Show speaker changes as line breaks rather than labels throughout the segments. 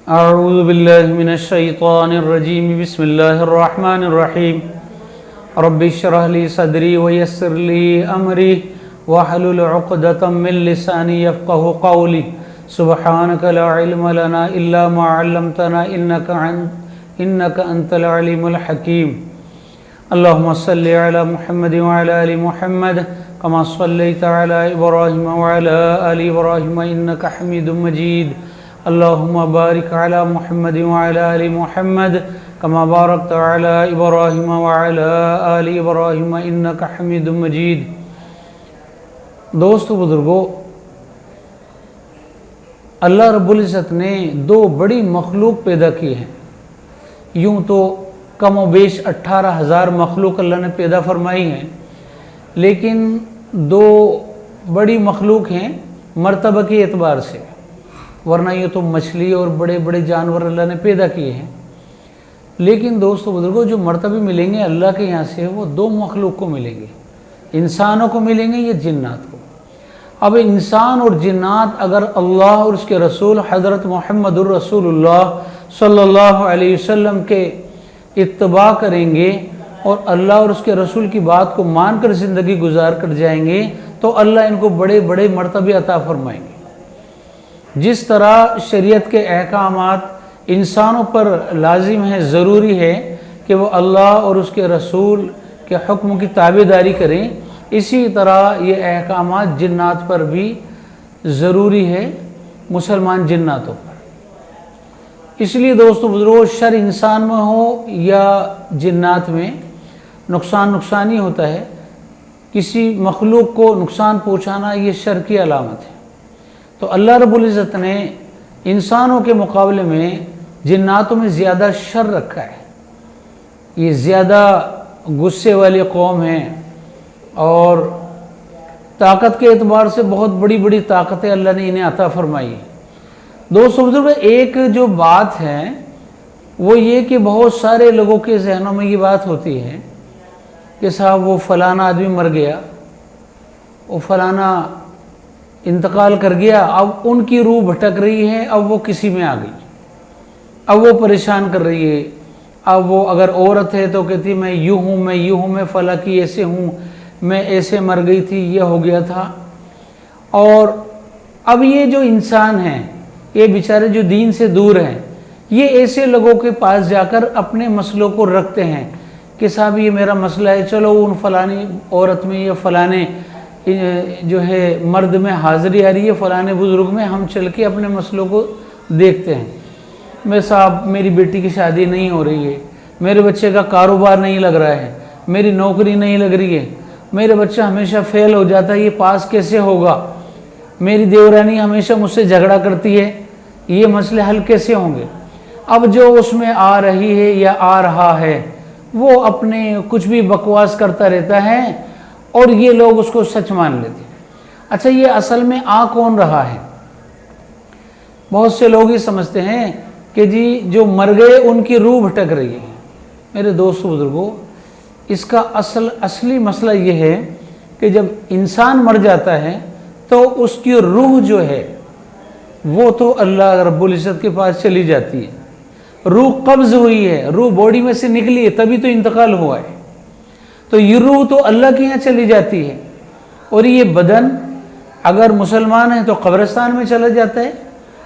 اعوذ باللہ من الشیطان الرجیم بسم اللہ الرحمن الرحیم رب اشرح لی صدری ویسر لی امری واحلل عقدۃ من لسانی یفقہوا قولی سبحانک لا علم لنا الا ما علمتنا انک انت العلیم الحکیم اللہم صلی علی محمد وعلی آل محمد کما صلیت علی ابراہیم وعلی آل ابراہیم انک حمید مجید اللہم بارک علی محمد وعلی آل محمد کما بارکت علی ابراہیم وعلی آل ابراہیم انک حمید مجید۔ دوستو بزرگو، اللہ رب العزت نے دو بڑی مخلوق پیدا کی ہیں۔ یوں تو کم و بیش 18,000 مخلوق اللہ نے پیدا فرمائی ہیں، لیکن دو بڑی مخلوق ہیں مرتبہ کے اعتبار سے، ورنہ یہ تو مچھلی اور بڑے بڑے جانور اللہ نے پیدا کیے ہیں۔ لیکن دوستو بزرگوں، جو مرتبے ملیں گے اللہ کے یہاں سے وہ دو مخلوق کو ملیں گے، انسانوں کو ملیں گے یا جنات کو۔ اب انسان اور جنات اگر اللہ اور اس کے رسول حضرت محمد الرسول اللہ صلی اللہ علیہ وسلم کے اتباع کریں گے اور اللہ اور اس کے رسول کی بات کو مان کر زندگی گزار کر جائیں گے تو اللہ ان کو بڑے بڑے مرتبے عطا فرمائیں گے۔ جس طرح شریعت کے احکامات انسانوں پر لازم ہے، ضروری ہے کہ وہ اللہ اور اس کے رسول کے حکم کی تابعداری کریں، اسی طرح یہ احکامات جنات پر بھی ضروری ہے، مسلمان جناتوں پر۔ اس لیے دوستو بزرگوں، شر انسان میں ہو یا جنات میں نقصان ہی ہوتا ہے۔ کسی مخلوق کو نقصان پہنچانا یہ شر کی علامت ہے۔ تو اللہ رب العزت نے انسانوں کے مقابلے میں جناتوں میں زیادہ شر رکھا ہے۔ یہ زیادہ غصے والی قوم ہیں اور طاقت کے اعتبار سے بہت بڑی بڑی طاقتیں اللہ نے انہیں عطا فرمائی ہیں۔ دوستو بزرگ، ایک جو بات ہے وہ یہ کہ بہت سارے لوگوں کے ذہنوں میں یہ بات ہوتی ہے کہ صاحب وہ فلانا آدمی مر گیا، وہ فلانا انتقال کر گیا، اب ان کی روح بھٹک رہی ہے، اب وہ کسی میں آ گئی، اب وہ پریشان کر رہی ہے۔ اب وہ اگر عورت ہے تو کہتی میں یوں ہوں، میں فلاں کی ایسے ہوں، میں ایسے مر گئی تھی، یہ ہو گیا تھا۔ اور اب یہ جو انسان ہیں، یہ بیچارے جو دین سے دور ہیں، یہ ایسے لوگوں کے پاس جا کر اپنے مسئلوں کو رکھتے ہیں کہ صاحب یہ میرا مسئلہ ہے، چلو ان فلانی عورت میں یا فلانے جو ہے مرد میں حاضری آ رہی ہے، فلانے بزرگ میں، ہم چل کے اپنے مسئلوں کو دیکھتے ہیں۔ میں صاحب میری بیٹی کی شادی نہیں ہو رہی ہے، میرے بچے کا کاروبار نہیں لگ رہا ہے، میری نوکری نہیں لگ رہی ہے، میرے بچہ ہمیشہ فیل ہو جاتا ہے، یہ پاس کیسے ہوگا، میری دیورانی ہمیشہ مجھ سے جھگڑا کرتی ہے، یہ مسئلے حل کیسے ہوں گے۔ اب جو اس میں آ رہی ہے یا آ رہا ہے وہ اپنے کچھ بھی بکواس کرتا رہتا ہے اور یہ لوگ اس کو سچ مان لیتے ہیں۔ اچھا، یہ اصل میں آ کون رہا ہے؟ بہت سے لوگ ہی سمجھتے ہیں کہ جی جو مر گئے ان کی روح بھٹک رہی ہے۔ میرے دوستو بزرگوں، اس کا اصلی مسئلہ یہ ہے کہ جب انسان مر جاتا ہے تو اس کی روح جو ہے وہ تو اللہ رب العزت کے پاس چلی جاتی ہے۔ روح قبض ہوئی ہے، روح باڈی میں سے نکلی ہے، تبھی تو انتقال ہوا ہے، تو یہ روح تو اللہ کے یہاں چلی جاتی ہے، اور یہ بدن اگر مسلمان ہے تو قبرستان میں چلا جاتا ہے،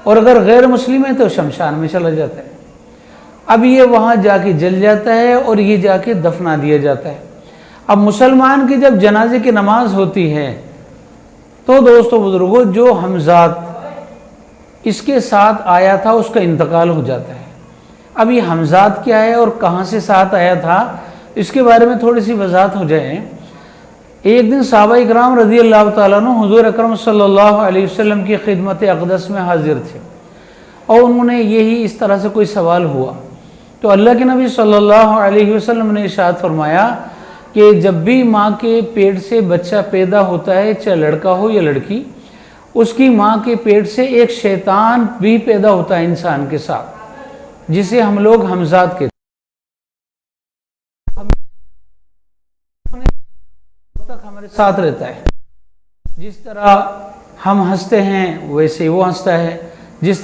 اور اگر غیر مسلم ہے تو شمشان میں چلا جاتا ہے۔ اب یہ وہاں جا کے جل جاتا ہے اور یہ جا کے دفنا دیا جاتا ہے۔ اب مسلمان کی جب جنازے کی نماز ہوتی ہے تو دوستو بزرگوں، جو ہمزاد اس کے ساتھ آیا تھا اس کا انتقال ہو جاتا ہے۔ اب یہ ہمزاد کیا ہے اور کہاں سے ساتھ آیا تھا، اس کے بارے میں تھوڑی سی وضاحت ہو جائے۔ ایک دن صحابہ اکرام رضی اللہ تعالیٰ عنہ حضور اکرم صلی اللہ علیہ وسلم کی خدمت اقدس میں حاضر تھے، اور انہوں نے یہی اس طرح سے کوئی سوال ہوا تو اللہ کے نبی صلی اللہ علیہ وسلم نے ارشاد فرمایا کہ جب بھی ماں کے پیٹ سے بچہ پیدا ہوتا ہے، چاہے لڑکا ہو یا لڑکی، اس کی ماں کے پیٹ سے ایک شیطان بھی پیدا ہوتا ہے انسان کے ساتھ، جسے ہم لوگ ہمزاد کہتے ہیں۔ تک ہمارے ساتھ رہتا ہے، جس طرح ہم ہنستے ہیں ویسے وہ ہنستا ہے، جس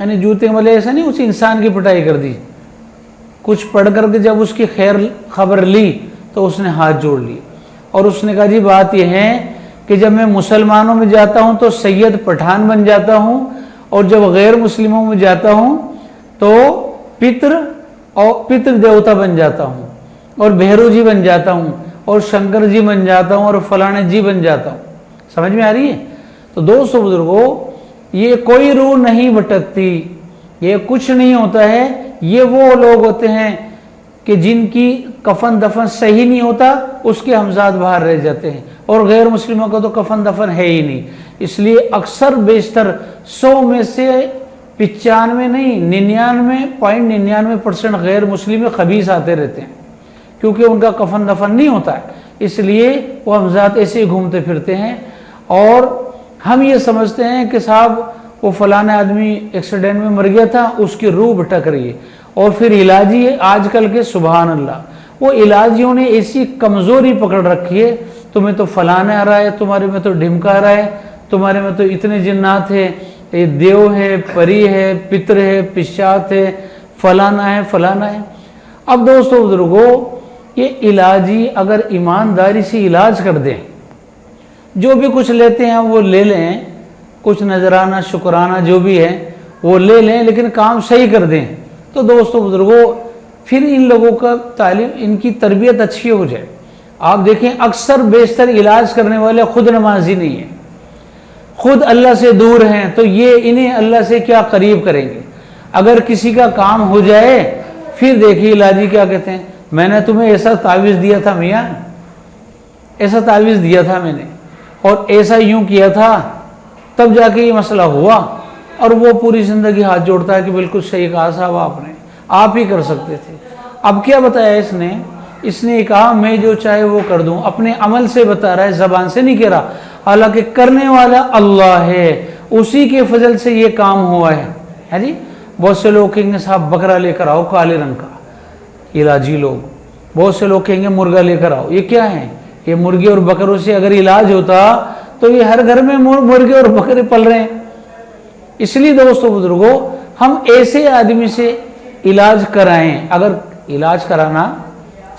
یعنی جوتے ملے ایسا نہیں اس انسان کی پٹائی کر دی، کچھ پڑھ کر کے جب اس کی خیر خبر لی تو اس نے ہاتھ جوڑ لی اور اس نے کہا جی بات یہ ہے کہ جب میں مسلمانوں میں جاتا ہوں تو سید پٹھان بن جاتا ہوں، اور جب غیر مسلموں میں جاتا ہوں تو پتر دیوتا بن جاتا ہوں، اور بھیرو جی بن جاتا ہوں، اور شنکر جی بن جاتا ہوں، اور فلانے جی بن جاتا ہوں۔ سمجھ میں آ رہی ہے؟ تو دوستو بزرگوں، یہ کوئی روح نہیں بھٹکتی، یہ کچھ نہیں ہوتا ہے، یہ وہ لوگ ہوتے ہیں کہ جن کی کفن دفن صحیح نہیں ہوتا، اس کے ہمزاد باہر رہ جاتے ہیں، اور غیر مسلموں کا تو کفن دفن ہے ہی نہیں۔ اس لیے اکثر بیشتر 100 میں سے 95 نہیں 99.99% غیر مسلم خبیث آتے رہتے ہیں، کیونکہ ان کا کفن دفن نہیں ہوتا ہے، اس لیے وہ ہمزاد ایسے ہی گھومتے پھرتے ہیں، اور ہم یہ سمجھتے ہیں کہ صاحب وہ فلانا آدمی ایکسیڈنٹ میں مر گیا تھا، اس کی روح بھٹک رہی ہے، اور پھر علاجی آج کل کے سبحان اللہ وہ علاجیوں نے ایسی کمزوری پکڑ رکھی ہے، تمہیں تو فلانا آ رہا ہے، تمہارے میں تو ڈھمکا آ رہا ہے، تمہارے میں تو اتنے جنات ہے، یہ دیو ہے، پری ہے، پتر ہے، پشات ہے، فلانا ہے فلانا ہے۔ اب دوستو بزرگوں، یہ علاجی اگر ایمانداری سے علاج کر دیں، جو بھی کچھ لیتے ہیں وہ لے لیں، کچھ نذرانہ شکرانہ جو بھی ہے وہ لے لیں، لیکن کام صحیح کر دیں، تو دوستو بزرگوں پھر ان لوگوں کا تعلیم، ان کی تربیت اچھی ہو جائے۔ آپ دیکھیں اکثر بیشتر علاج کرنے والے خود نمازی نہیں ہیں، خود اللہ سے دور ہیں، تو یہ انہیں اللہ سے کیا قریب کریں گے؟ اگر کسی کا کام ہو جائے پھر دیکھیے علاجی کیا کہتے ہیں، میں نے تمہیں ایسا تعویذ دیا تھا میاں، ایسا تعویذ دیا تھا میں نے، اور ایسا یوں کیا تھا، تب جا کے یہ مسئلہ ہوا، اور وہ پوری زندگی ہاتھ جوڑتا ہے کہ بالکل صحیح کہا صاحب آپ نے، آپ ہی کر سکتے تھے۔ اب کیا بتایا اس نے کہا میں جو چاہے وہ کر دوں، اپنے عمل سے بتا رہا ہے، زبان سے نہیں کہہ رہا، حالانکہ کرنے والا اللہ ہے، اسی کے فضل سے یہ کام ہوا ہے جی۔ بہت سے لوگ کہیں گے صاحب بکرا لے کر آؤ کالے رنگ کا، علاجی لوگ، بہت سے لوگ کہیں گے مرغا لے کر آؤ، یہ کیا ہے؟ یہ مرغے اور بکروں سے اگر علاج ہوتا تو یہ ہر گھر میں مرغے اور بکرے پل رہے ہیں۔ اس لیے دوستو بزرگوں، ہم ایسے آدمی سے علاج کرائیں، اگر علاج کرانا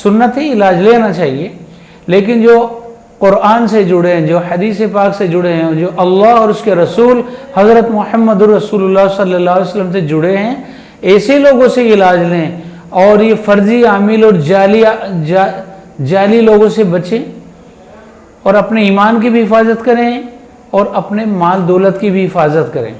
سنت ہے، علاج لینا چاہیے، لیکن جو قرآن سے جڑے ہیں، جو حدیث پاک سے جڑے ہیں، جو اللہ اور اس کے رسول حضرت محمد رسول اللہ صلی اللہ علیہ وسلم سے جڑے ہیں، ایسے لوگوں سے علاج لیں، اور یہ فرضی عامل اور جعلی لوگوں سے بچیں، اور اپنے ایمان کی بھی حفاظت کریں، اور اپنے مال دولت کی بھی حفاظت کریں۔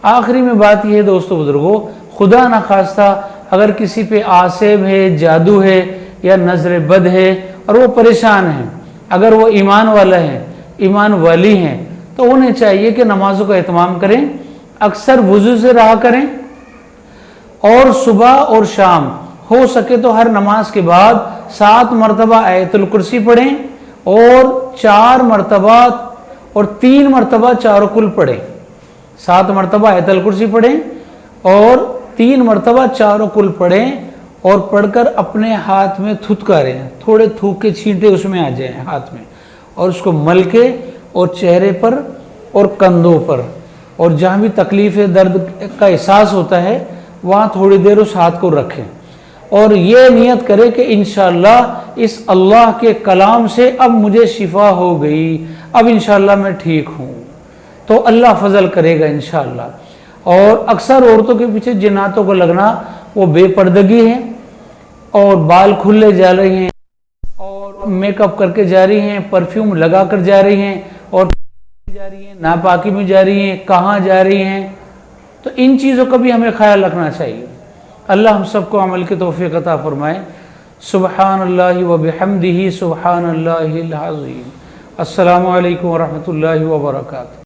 آخری میں بات یہ ہے دوستو بزرگوں، خدا نخواستہ اگر کسی پہ عاصب ہے، جادو ہے، یا نظر بد ہے، اور وہ پریشان ہیں، اگر وہ ایمان والا ہے، ایمان والی ہیں، تو انہیں چاہیے کہ نمازوں کا اہتمام کریں، اکثر وضو سے رہا کریں، اور صبح اور شام ہو سکے تو ہر نماز کے بعد 7 مرتبہ آیت الکرسی پڑھیں، اور 4 مرتبہ اور 3 مرتبہ چار کل پڑھیں۔ 7 مرتبہ آیت الکرسی پڑھیں اور 3 مرتبہ چار کل پڑھیں، اور پڑھ کر اپنے ہاتھ میں تھتکاریں، تھوڑے تھوک کے چھینٹے اس میں آ جائیں ہاتھ میں، اور اس کو مل کے، اور چہرے پر اور کندھوں پر، اور جہاں بھی تکلیف درد کا احساس ہوتا ہے وہاں تھوڑی دیر اس ہاتھ کو رکھیں، اور یہ نیت کرے کہ انشاءاللہ اس اللہ کے کلام سے اب مجھے شفا ہو گئی، اب انشاءاللہ میں ٹھیک ہوں، تو اللہ فضل کرے گا انشاءاللہ۔ اور اکثر عورتوں کے پیچھے جناتوں کو لگنا وہ بے پردگی ہے، اور بال کھلے جا رہی ہیں، اور میک اپ کر کے جا رہی ہیں، پرفیوم لگا کر جا رہی ہیں، اور جا رہی ہیں ناپاکی میں جا رہی ہیں، کہاں جا رہی ہیں، تو ان چیزوں کا بھی ہمیں خیال رکھنا چاہیے۔ اللہ ہم سب کو عمل کی توفیق عطا فرمائے۔ سبحان اللہ و بحمدہ، سبحان اللہ العظیم۔ السلام علیکم ورحمۃ اللہ وبرکاتہ۔